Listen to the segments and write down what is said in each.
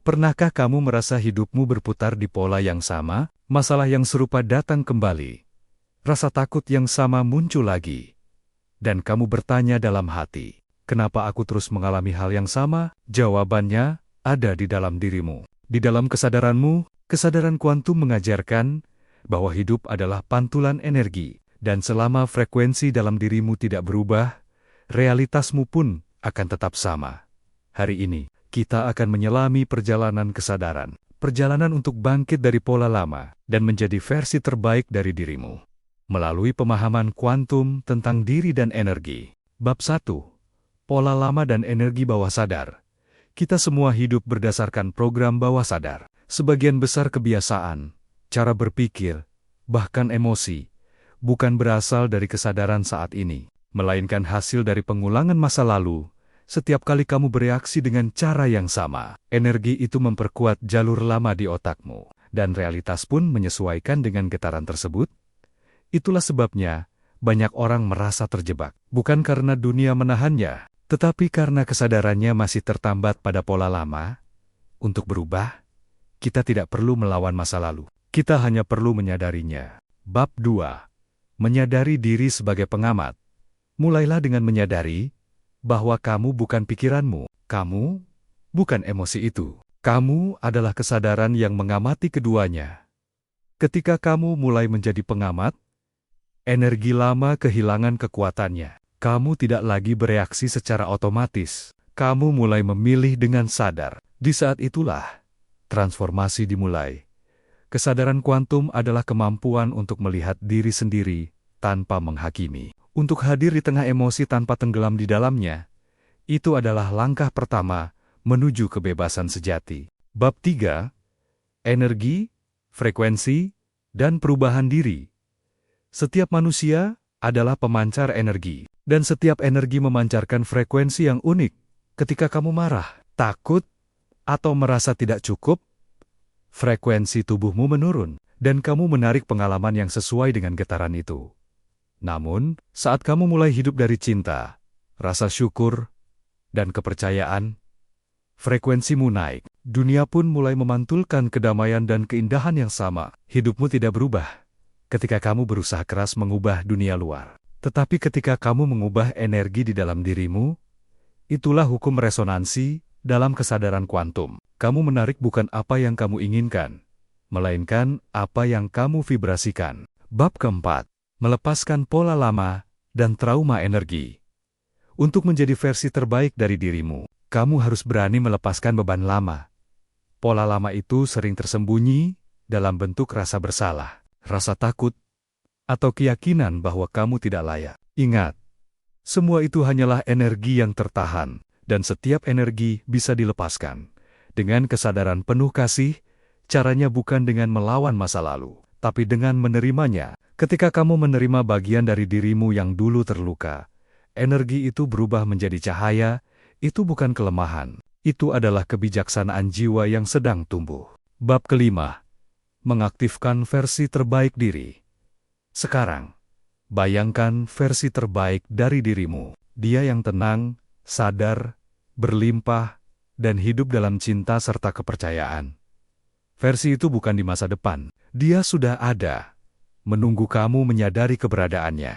Pernahkah kamu merasa hidupmu berputar di pola yang sama, masalah yang serupa datang kembali, rasa takut yang sama muncul lagi, dan kamu bertanya dalam hati, kenapa aku terus mengalami hal yang sama? Jawabannya ada di dalam dirimu. Di dalam kesadaranmu, kesadaran kuantum mengajarkan bahwa hidup adalah pantulan energi, dan selama frekuensi dalam dirimu tidak berubah, realitasmu pun akan tetap sama. Hari ini, kita akan menyelami perjalanan kesadaran, perjalanan untuk bangkit dari pola lama dan menjadi versi terbaik dari dirimu. Melalui pemahaman kuantum tentang diri dan energi. Bab 1. Pola lama dan energi bawah sadar. Kita semua hidup berdasarkan program bawah sadar. Sebagian besar kebiasaan, cara berpikir, bahkan emosi, bukan berasal dari kesadaran saat ini, melainkan hasil dari pengulangan masa lalu. Setiap kali kamu bereaksi dengan cara yang sama, energi itu memperkuat jalur lama di otakmu, dan realitas pun menyesuaikan dengan getaran tersebut. Itulah sebabnya, banyak orang merasa terjebak, bukan karena dunia menahannya, tetapi karena kesadarannya masih tertambat pada pola lama. Untuk berubah, kita tidak perlu melawan masa lalu, kita hanya perlu menyadarinya. Bab 2. Menyadari diri sebagai pengamat. Mulailah dengan menyadari bahwa kamu bukan pikiranmu, kamu bukan emosi itu. Kamu adalah kesadaran yang mengamati keduanya. Ketika kamu mulai menjadi pengamat, energi lama kehilangan kekuatannya. Kamu tidak lagi bereaksi secara otomatis. Kamu mulai memilih dengan sadar. Di saat itulah, transformasi dimulai. Kesadaran kuantum adalah kemampuan untuk melihat diri sendiri tanpa menghakimi. Untuk hadir di tengah emosi tanpa tenggelam di dalamnya, itu adalah langkah pertama menuju kebebasan sejati. Bab 3. Energi, frekuensi, dan perubahan diri. Setiap manusia adalah pemancar energi, dan setiap energi memancarkan frekuensi yang unik. Ketika kamu marah, takut, atau merasa tidak cukup, frekuensi tubuhmu menurun, dan kamu menarik pengalaman yang sesuai dengan getaran itu. Namun, saat kamu mulai hidup dari cinta, rasa syukur, dan kepercayaan, frekuensimu naik. Dunia pun mulai memantulkan kedamaian dan keindahan yang sama. Hidupmu tidak berubah ketika kamu berusaha keras mengubah dunia luar. Tetapi ketika kamu mengubah energi di dalam dirimu, itulah hukum resonansi dalam kesadaran kuantum. Kamu menarik bukan apa yang kamu inginkan, melainkan apa yang kamu vibrasikan. Bab 4. Melepaskan pola lama dan trauma energi. Untuk menjadi versi terbaik dari dirimu, kamu harus berani melepaskan beban lama. Pola lama itu sering tersembunyi dalam bentuk rasa bersalah, rasa takut, atau keyakinan bahwa kamu tidak layak. Ingat, semua itu hanyalah energi yang tertahan, dan setiap energi bisa dilepaskan. Dengan kesadaran penuh kasih, caranya bukan dengan melawan masa lalu, tapi dengan menerimanya. Ketika kamu menerima bagian dari dirimu yang dulu terluka, energi itu berubah menjadi cahaya. Itu bukan kelemahan, itu adalah kebijaksanaan jiwa yang sedang tumbuh. Bab 5. Mengaktifkan versi terbaik diri. Sekarang, bayangkan versi terbaik dari dirimu. Dia yang tenang, sadar, berlimpah, dan hidup dalam cinta serta kepercayaan. Versi itu bukan di masa depan, dia sudah ada, menunggu kamu menyadari keberadaannya.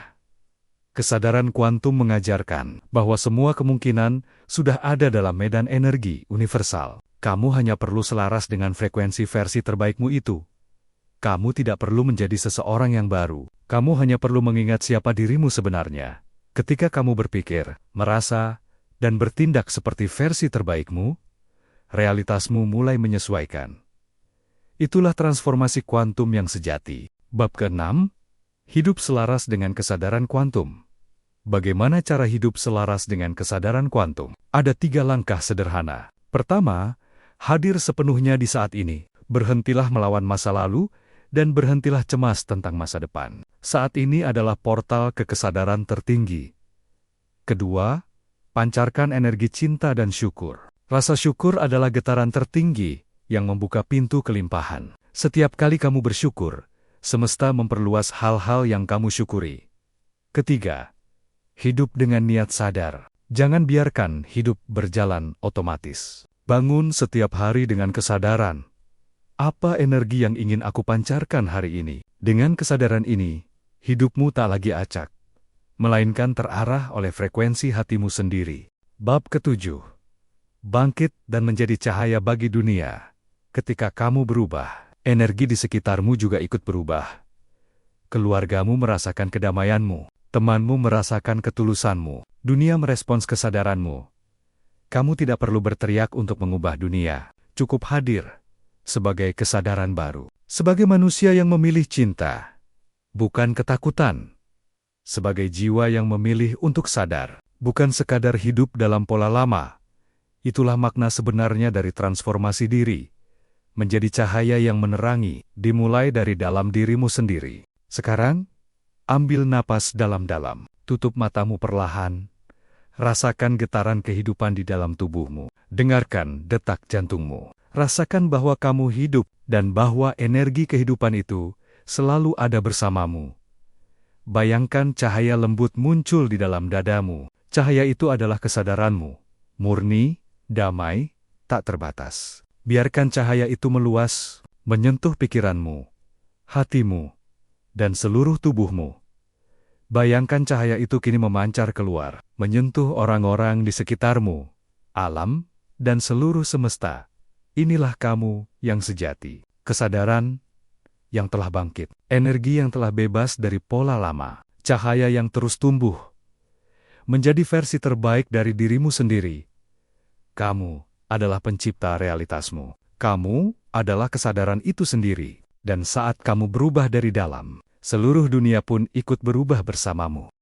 Kesadaran kuantum mengajarkan bahwa semua kemungkinan sudah ada dalam medan energi universal. Kamu hanya perlu selaras dengan frekuensi versi terbaikmu itu. Kamu tidak perlu menjadi seseorang yang baru. Kamu hanya perlu mengingat siapa dirimu sebenarnya. Ketika kamu berpikir, merasa, dan bertindak seperti versi terbaikmu, realitasmu mulai menyesuaikan. Itulah transformasi kuantum yang sejati. Bab ke-6. Hidup selaras dengan kesadaran kuantum. Bagaimana cara hidup selaras dengan kesadaran kuantum? Ada 3 langkah sederhana. Pertama, hadir sepenuhnya di saat ini. Berhentilah melawan masa lalu, dan berhentilah cemas tentang masa depan. Saat ini adalah portal ke kesadaran tertinggi. Kedua, pancarkan energi cinta dan syukur. Rasa syukur adalah getaran tertinggi yang membuka pintu kelimpahan. Setiap kali kamu bersyukur, semesta memperluas hal-hal yang kamu syukuri. Ketiga, hidup dengan niat sadar. Jangan biarkan hidup berjalan otomatis. Bangun setiap hari dengan kesadaran. Apa energi yang ingin aku pancarkan hari ini? Dengan kesadaran ini, hidupmu tak lagi acak, melainkan terarah oleh frekuensi hatimu sendiri. Bab ke-7. Bangkit dan menjadi cahaya bagi dunia. Ketika kamu berubah, energi di sekitarmu juga ikut berubah. Keluargamu merasakan kedamaianmu, temanmu merasakan ketulusanmu, dunia merespons kesadaranmu. Kamu tidak perlu berteriak untuk mengubah dunia, cukup hadir sebagai kesadaran baru. Sebagai manusia yang memilih cinta, bukan ketakutan. Sebagai jiwa yang memilih untuk sadar, bukan sekadar hidup dalam pola lama. Itulah makna sebenarnya dari transformasi diri, menjadi cahaya yang menerangi, dimulai dari dalam dirimu sendiri. Sekarang, ambil napas dalam-dalam, tutup matamu perlahan, rasakan getaran kehidupan di dalam tubuhmu, dengarkan detak jantungmu, rasakan bahwa kamu hidup dan bahwa energi kehidupan itu selalu ada bersamamu. Bayangkan cahaya lembut muncul di dalam dadamu. Cahaya itu adalah kesadaranmu, murni, damai, tak terbatas. Biarkan cahaya itu meluas, menyentuh pikiranmu, hatimu, dan seluruh tubuhmu. Bayangkan cahaya itu kini memancar keluar, menyentuh orang-orang di sekitarmu, alam, dan seluruh semesta. Inilah kamu yang sejati, kesadaran yang telah bangkit, energi yang telah bebas dari pola lama, cahaya yang terus tumbuh, menjadi versi terbaik dari dirimu sendiri. Kamu adalah pencipta realitasmu. Kamu adalah kesadaran itu sendiri. Dan saat kamu berubah dari dalam, seluruh dunia pun ikut berubah bersamamu.